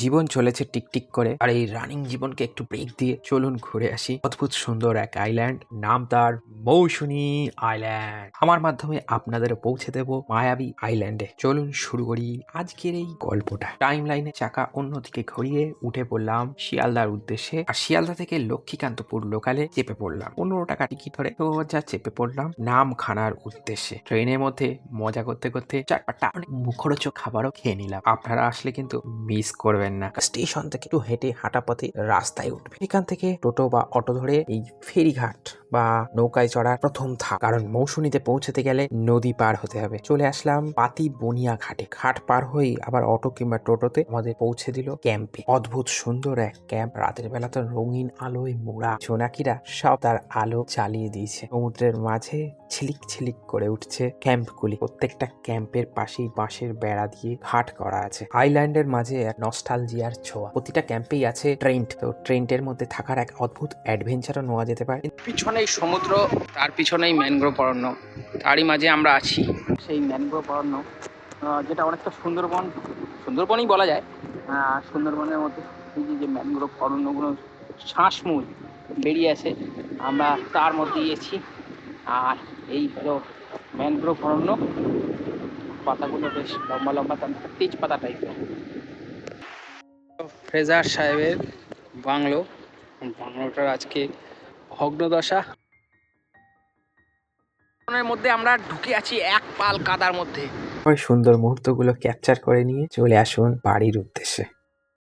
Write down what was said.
জীবন চলেছে টিকটিক করে, আর এই রানিং জীবনকে একটু ব্রেক দিয়ে চলুন ঘুরে আসি অদ্ভুত সুন্দর এক আইল্যান্ড, নাম তার মৌসুনী আইল্যান্ড। আমার মাধ্যমে আপনাদের পৌঁছে দেব মায়াবী আইল্যান্ডে। চলুন শুরু করি আজকের এই গল্পটা। টাইম লাইনে চাকা অন্যদিকে ঘুরিয়ে উঠে পড়লাম শিয়ালদার উদ্দেশ্যে, আর শিয়ালদা থেকে লক্ষ্মীকান্তপুর লোকালে চেপে পড়লাম। 15 টাকা টিকিট ধরে সোজা চেপে পড়লাম নামখানার উদ্দেশ্যে। ট্রেনের মধ্যে মজা করতে করতে চারপাটা অনেক মুখরোচক খাবারও খেয়ে নিলাম। আপনারা আসলে কিন্তু মিস করবেন না। স্টেশন থেকে একটু হেঁটে হাঁটা পথে রাস্তায় উঠবে, এখান থেকে টোটো বা অটো ধরে এই ফেরিঘাট বা নৌকায় চড়ার প্রথম ধাপ, কারণ মৌসুনীতে পৌঁছতে গেলে নদী পার হতে হবে। চলে আসলাম পাতি বনিয়া ঘাটে। ঘাট পার হয়ে আবার অটো কিংবা টোটোতে আমাদের পৌঁছে দিল ক্যাম্পে। অদ্ভুত সুন্দর এক ক্যাম্প, রাতের বেলা তো রঙিন আলোয় মোড়া। জোনাকিরা সব তার আলো জ্বালিয়ে দিয়েছে। সমুদ্রের মাঝে ছিলিক ছিলিক করে উঠছে ক্যাম্পগুলি। প্রত্যেকটা ক্যাম্পের পাশেই বাঁশের বেড়া দিয়ে ঘাট করা আছে। আইল্যান্ডের মাঝে এক নস্টালজিয়ার ছোঁয়া। প্রতিটা ক্যাম্পেই আছে ট্রেন্ট, তো ট্রেন্টের মধ্যে থাকার এক অদ্ভুত অ্যাডভেঞ্চারও নেওয়া যেতে পারে। পিছনেই সমুদ্র, তার পিছনেই ম্যানগ্রোভ অরণ্য, তারই মাঝে আমরা আছি। সেই ম্যানগ্রোভ অরণ্য যেটা অনেকটা সুন্দরবনই বলা যায়। সুন্দরবনের মধ্যে যে ম্যানগ্রোভ অরণ্যগুলো শ্বাসমূল বেরিয়ে আছে, আমরা তার মধ্যে গিয়েছি। আর এই হলো ম্যানগ্রোভ অরণ্য। পাতাগুলো বেশ লম্বা লম্বা, তেজ পাতা টাইপের। ফ্রেজার সাহেবের বাংলোটার আজকে ভগ্নদশা। মধ্যে আমরা ঢুকে আছি এক পাল কাদার মধ্যে। ওই সুন্দর মুহূর্তগুলো ক্যাপচার করে নিয়ে চলে আসুন বাড়ির উদ্দেশ্যে।